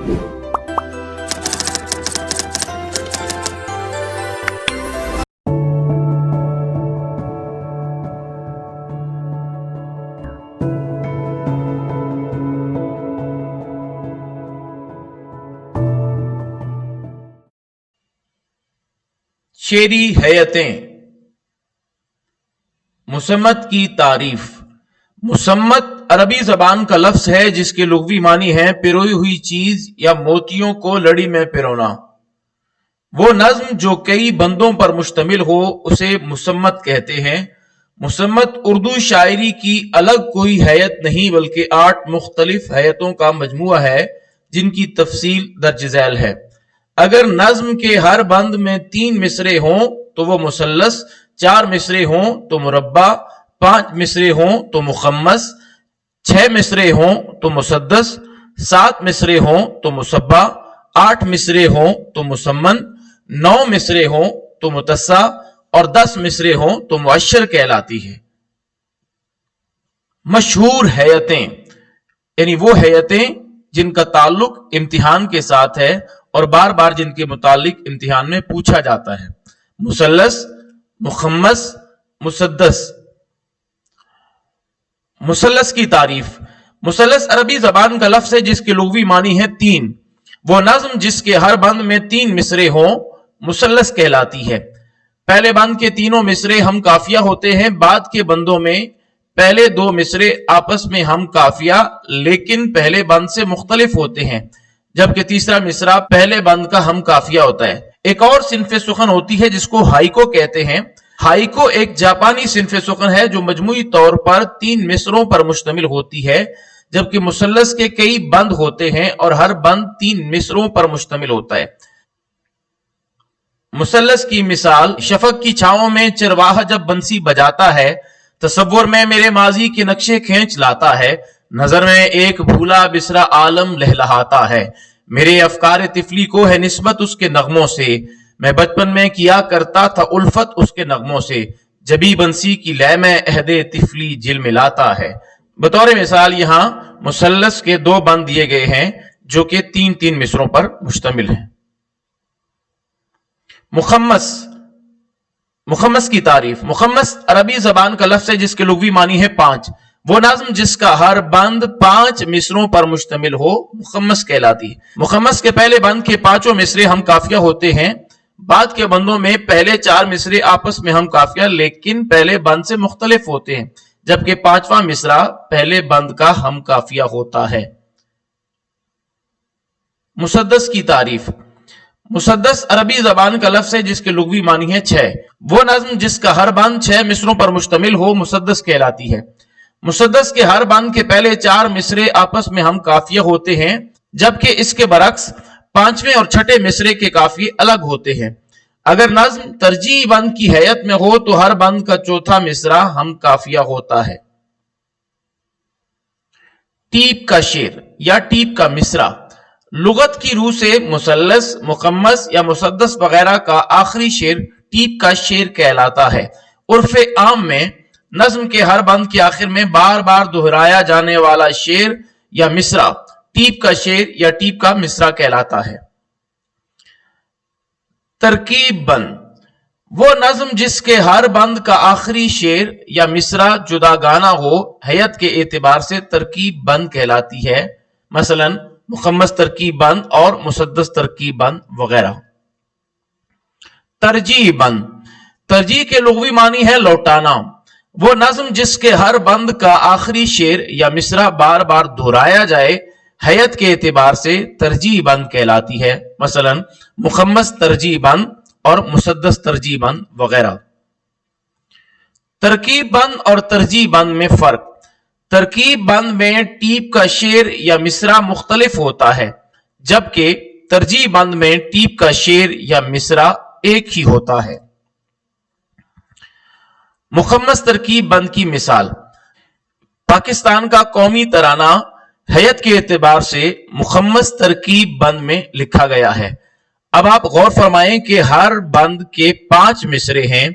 شعری حیتیں۔ مسمت کی تعریف۔ مسمت عربی زبان کا لفظ ہے جس کے لغوی معنی ہے پروئی ہوئی چیز یا موتیوں کو لڑی میں پرونا۔ وہ نظم جو کئی بندوں پر مشتمل ہو اسے مسمت کہتے ہیں۔ مسمت اردو شاعری کی الگ کوئی حیت نہیں بلکہ 8 مختلف حیتوں کا مجموعہ ہے جن کی تفصیل درج ذیل ہے۔ اگر نظم کے ہر بند میں 3 مصرے ہوں تو وہ مثلث، 4 مصرے ہوں تو مربع، 5 مصرے ہوں تو مخمس، 6 مصرے ہوں تو مسدس، 7 مصرے ہوں تو مصبع، 8 مصرے ہوں تو مسمن، 9 مصرے ہوں تو متسع اور 10 مصرے ہوں تو معشر کہلاتی ہے۔ مشہور حیتیں یعنی وہ حیتیں جن کا تعلق امتحان کے ساتھ ہے اور بار بار جن کے متعلق امتحان میں پوچھا جاتا ہے۔ مثلث، مخمس، مسدس۔ مثلث کی تعریف۔ مثلث عربی زبان کا لفظ ہے جس کے لغوی معنی ہے 3۔ وہ نظم جس کے ہر بند میں 3 مصرے ہوں مثلث کہلاتی ہے۔ پہلے بند کے تینوں مصرے ہم قافیہ ہوتے ہیں، بعد کے بندوں میں پہلے 2 مصرے آپس میں ہم قافیہ لیکن پہلے بند سے مختلف ہوتے ہیں، جبکہ تیسرا مصرع پہلے بند کا ہم قافیہ ہوتا ہے۔ ایک اور صنف سخن ہوتی ہے جس کو ہائیکو کہتے ہیں۔ ہائیکو ایک جاپانی صنف سخن ہے جو مجموعی طور پر 3 مصروں پر مشتمل ہوتی ہے، جبکہ مثلث کے کئی بند ہوتے ہیں اور ہر بند 3 مصروں پر مشتمل ہوتا ہے۔ مثلث کی مثال: شفق کی چھاؤں میں چرواہا جب بنسی بجاتا ہے، تصور میں میرے ماضی کے نقشے کھینچ لاتا ہے، نظر میں ایک بھولا بسرا عالم لہلہاتا ہے، میرے افکار طفلی کو ہے نسبت اس کے نغموں سے، میں بچپن میں کیا کرتا تھا الفت اس کے نغموں سے، جبی بنسی کی لے میں عہد طفلی جل ملاتا ہے۔ بطور مثال یہاں مثلث کے 2 بند دیے گئے ہیں جو کہ 3 مصروں پر مشتمل ہیں۔ مخمس۔ مخمس کی تعریف۔ مخمس عربی زبان کا لفظ ہے جس کے لغوی معنی ہے 5۔ وہ نظم جس کا ہر بند 5 مصروں پر مشتمل ہو مخمس کہلاتی ہے۔ مخمس کے پہلے بند کے 5 مصرے ہم قافیہ ہوتے ہیں، بعد کے بندوں میں پہلے 4 مصرے آپس میں ہم قافیہ لیکن پہلے بند سے مختلف ہوتے ہیں، جبکہ 5واں مصرع پہلے بند کا ہم قافیہ ہوتا ہے۔ مسدس کی تعریف۔ مسدس عربی زبان کا لفظ ہے جس کے لغوی معنی ہے 6۔ وہ نظم جس کا ہر بند 6 مصروں پر مشتمل ہو مسدس کہلاتی ہے۔ مسدس کے ہر بند کے پہلے 4 مصرے آپس میں ہم قافیہ ہوتے ہیں، جبکہ اس کے برعکس 5ویں اور 6ٹھے مصرے کے قافیے الگ ہوتے ہیں۔ اگر نظم ترجیحی بند کی حیت میں ہو تو ہر بند کا 4تھا مصرع ہم قافیہ ہوتا ہے۔ ٹیپ کا شعر یا ٹیپ کا مصرع۔ لغت کی روح سے مثلث، مخمس یا مسدس وغیرہ کا آخری شعر ٹیپ کا شعر کہلاتا ہے۔ عرف عام میں نظم کے ہر بند کے آخر میں بار بار دہرایا جانے والا شعر یا مصرع ٹیپ کا شعر یا ٹیپ کا مصرع کہلاتا ہے۔ ترکیب بند۔ وہ نظم جس کے ہر بند کا آخری شعر یا مصرع جداگانہ ہو حیت کے اعتبار سے ترکیب بند کہلاتی ہے، مثلا مخمس ترکیب بند اور مسدس ترکیب بند وغیرہ۔ ترجیح بند۔ ترجیح کے لغوی معنی ہے لوٹانا۔ وہ نظم جس کے ہر بند کا آخری شعر یا مصرع بار بار دہرایا جائے حیت کے اعتبار سے ترجیح بند کہلاتی ہے، مثلا مخمس ترجیح بند اور مسدس ترجیح بند وغیرہ۔ ترکیب بند اور ترجیح بند میں فرق۔ ترکیب بند میں ٹیپ کا شعر یا مصرع مختلف ہوتا ہے، جبکہ ترجیح بند میں ٹیپ کا شعر یا مصرع ایک ہی ہوتا ہے۔ مخمس ترکیب بند کی مثال: پاکستان کا قومی ترانہ حیت کے اعتبار سے مخمس ترکیب بند میں لکھا گیا ہے۔ اب آپ غور فرمائیں کہ ہر بند کے 5 مصرے ہیں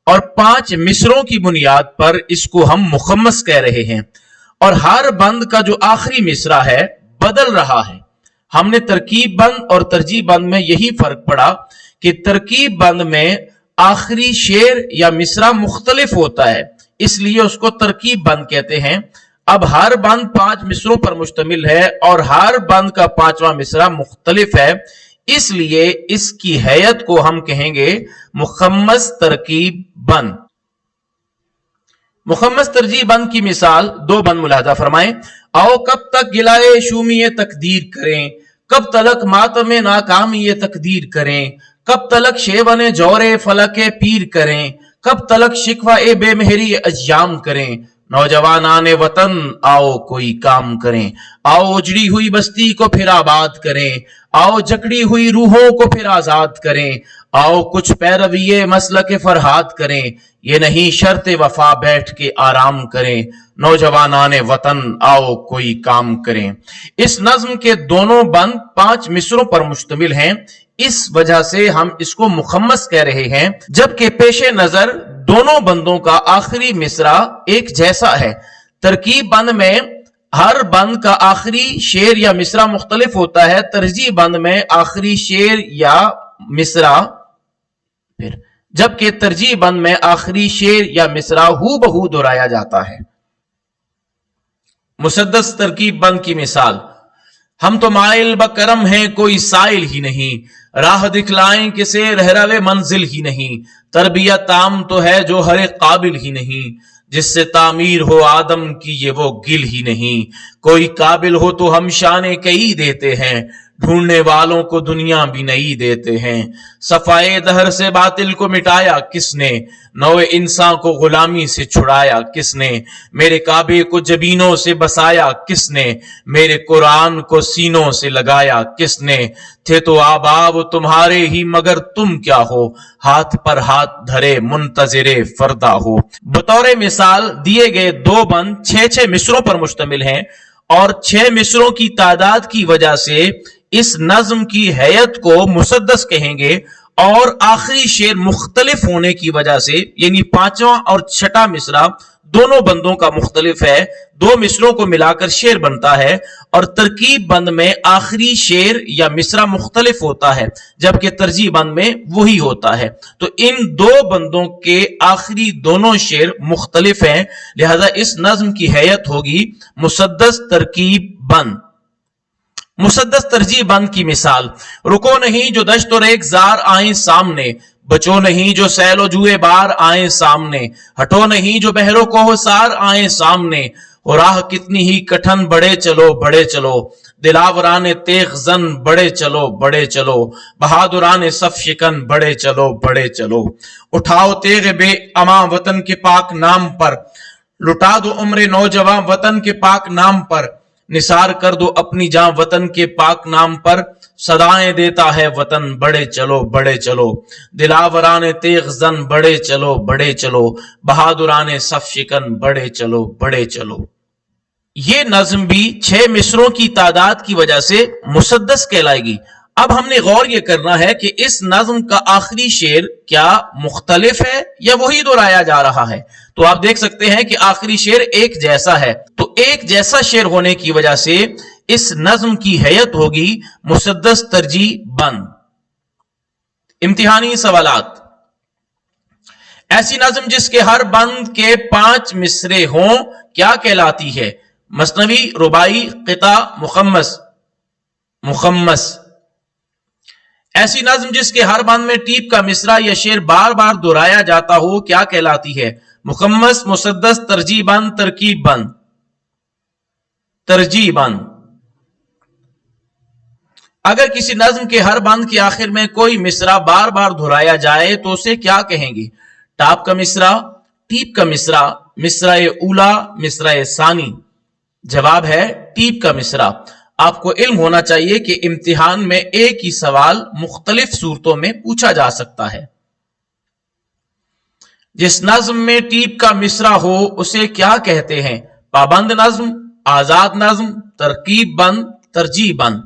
اور 5 مصروں کی بنیاد پر اس کو ہم مخمس کہہ رہے ہیں، اور ہر بند کا جو آخری مصرع ہے بدل رہا ہے۔ ہم نے ترکیب بند اور ترجیح بند میں یہی فرق پڑا کہ ترکیب بند میں آخری شعر یا مصرع مختلف ہوتا ہے، اس لیے اس کو ترکیب بند کہتے ہیں۔ اب ہر بند 5 مصروں پر مشتمل ہے اور ہر بند کا 5واں مصرع مختلف ہے، اس لیے اس کی ہیئت کو ہم کہیں گے مخمس ترکیب بند۔ مخمس ترجیح بند کی مثال 2 بند ملاحظہ فرمائیں۔ آؤ کب تک گلائے شومی تقدیر کریں، کب تلک ماتم ناکامی تقدیر کریں، کب تلک شیون جورے فلک پیر کریں، کب تلک شکوہ بے مہری ایام کریں۔ نوجوانان وطن آؤ کوئی کام کریں، آؤ اجڑی ہوئی بستی کو پھر آباد کریں، آؤ جکڑی ہوئی روحوں کو پھر آزاد کریں، آؤ کچھ پیروی مسلک فرہاد کریں، یہ نہیں شرط وفا بیٹھ کے آرام کریں۔ نوجوانان وطن آؤ کوئی کام کریں۔ اس نظم کے دونوں بند 5 مصروں پر مشتمل ہیں، اس وجہ سے ہم اس کو مخمس کہہ رہے ہیں، جبکہ پیش نظر دونوں بندوں کا آخری مصرع ایک جیسا ہے۔ ترکیب بند میں ہر بند کا آخری شعر یا مصرع مختلف ہوتا ہے، ترجیح بند میں آخری شعر یا مصرع جبکہ ترجیح بند میں آخری شعر یا مصرع ہو بہو دہرایا جاتا ہے۔ مسدس ترکیب بند کی مثال: ہم تو مائل بکرم ہیں کوئی سائل ہی نہیں، راہ دکھلائیں کسے رہرو منزل ہی نہیں، تربیت عام تو ہے جو ہر قابل ہی نہیں، جس سے تعمیر ہو آدم کی یہ وہ گل ہی نہیں، کوئی قابل ہو تو ہم شان کئی دیتے ہیں، ڈھونڈنے والوں کو دنیا بھی نئی دیتے ہیں، صفائے دہر سے باطل کو مٹایا کس نے، نو انسان کو غلامی سے چھڑایا کس نے، میرے کعبے کو جبینوں سے بسایا کس نے، میرے قرآن کو سینوں سے لگایا کس نے، تھے تو آبا وہ تمہارے ہی مگر تم کیا ہو، ہاتھ پر ہاتھ دھرے منتظر فردا ہو۔ بطور مثال دیے گئے 2 بند 6 مصروں پر مشتمل ہیں اور 6 مصروں کی تعداد کی وجہ سے اس نظم کی ہیئت کو مسدس کہیں گے، اور آخری شعر مختلف ہونے کی وجہ سے یعنی 5واں اور 6واں مصرع دونوں بندوں کا مختلف ہے، 2 مصروں کو ملا کر شعر بنتا ہے، اور ترکیب بند میں آخری شعر یا مصرع مختلف ہوتا ہے جبکہ ترجیح بند میں وہی ہوتا ہے۔ تو ان 2 بندوں کے آخری دونوں شعر مختلف ہیں، لہذا اس نظم کی ہیئت ہوگی مسدس ترکیب بند۔ مسدس ترجیح بند کی مثال: رکو نہیں جو دشت اور ایک زار آئیں سامنے، بچو نہیں جو سیل و جوئے بار آئیں سامنے، ہٹو نہیں جو بحر و کوہسار آئیں سامنے، ہو راہ کتنی ہی کٹھن بڑے چلو بڑے چلو، دلاوران تیغ زن بڑے چلو بڑے چلو، بہادران صف شکن بڑے چلو بڑے چلو، اٹھاؤ تیغ بے اما وطن کے پاک نام پر، لٹا دو عمر نوجوان وطن کے پاک نام پر، نثار کر دو اپنی جاں وطن کے پاک نام پر، صدائیں دیتا ہے وطن بڑے چلو بڑے چلو، دلاوران تیغ زن بڑے چلو بڑے چلو، بہادران صف شکن بڑے چلو بڑے چلو۔ یہ نظم بھی 6 مصروں کی تعداد کی وجہ سے مسدس کہلائے گی۔ اب ہم نے غور یہ کرنا ہے کہ اس نظم کا آخری شعر کیا مختلف ہے یا وہی دہرایا جا رہا ہے؟ تو آپ دیکھ سکتے ہیں کہ آخری شعر ایک جیسا ہے، تو ایک جیسا شعر ہونے کی وجہ سے اس نظم کی ہیئت ہوگی مسدس ترجیح بند۔ امتحانی سوالات: ایسی نظم جس کے ہر بند کے 5 مصرے ہوں کیا کہلاتی ہے؟ مثنوی، رباعی، قطع، مخمس۔ مخمس۔ ایسی نظم جس کے ہر بند میں ٹیپ کا مصرع یا شعر بار بار دہرایا جاتا ہو کیا کہلاتی ہے؟ مخمس، مسدس، ترجیح بند، ترکیب بند۔ ترجیح بند۔ اگر کسی نظم کے ہر بند کے آخر میں کوئی مصرع بار بار دہرایا جائے تو اسے کیا کہیں گے؟ ٹاپ کا مصرع، ٹیپ کا مصرع، مصرع اولا، مصرع ثانی۔ جواب ہے ٹیپ کا مصرع۔ آپ کو علم ہونا چاہیے کہ امتحان میں ایک ہی سوال مختلف صورتوں میں پوچھا جا سکتا ہے۔ جس نظم میں ٹیپ کا مصرع ہو اسے کیا کہتے ہیں؟ پابند نظم، آزاد نظم، ترکیب بند، ترجیح بند۔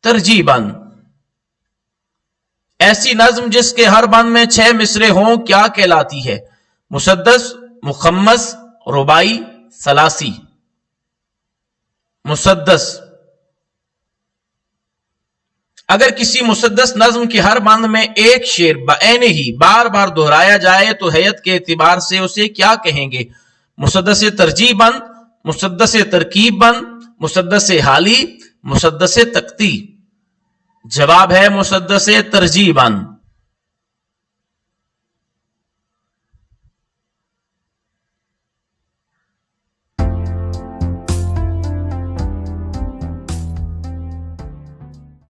ترجیح بند۔ ایسی نظم جس کے ہر بند میں 6 مصرے ہوں کیا کہلاتی ہے؟ مسدس، مخمس، رباعی، ثلاثی۔ مسدس۔ اگر کسی مسدس نظم کے ہر بند میں ایک شعر بعین ہی بار بار دہرایا جائے تو حیت کے اعتبار سے اسے کیا کہیں گے؟ مسدس ترجیح بند، مسدس ترکیب بند، مسدس حالی، مسدس تقطیع؟ جواب ہے مسدس ترجیح بند۔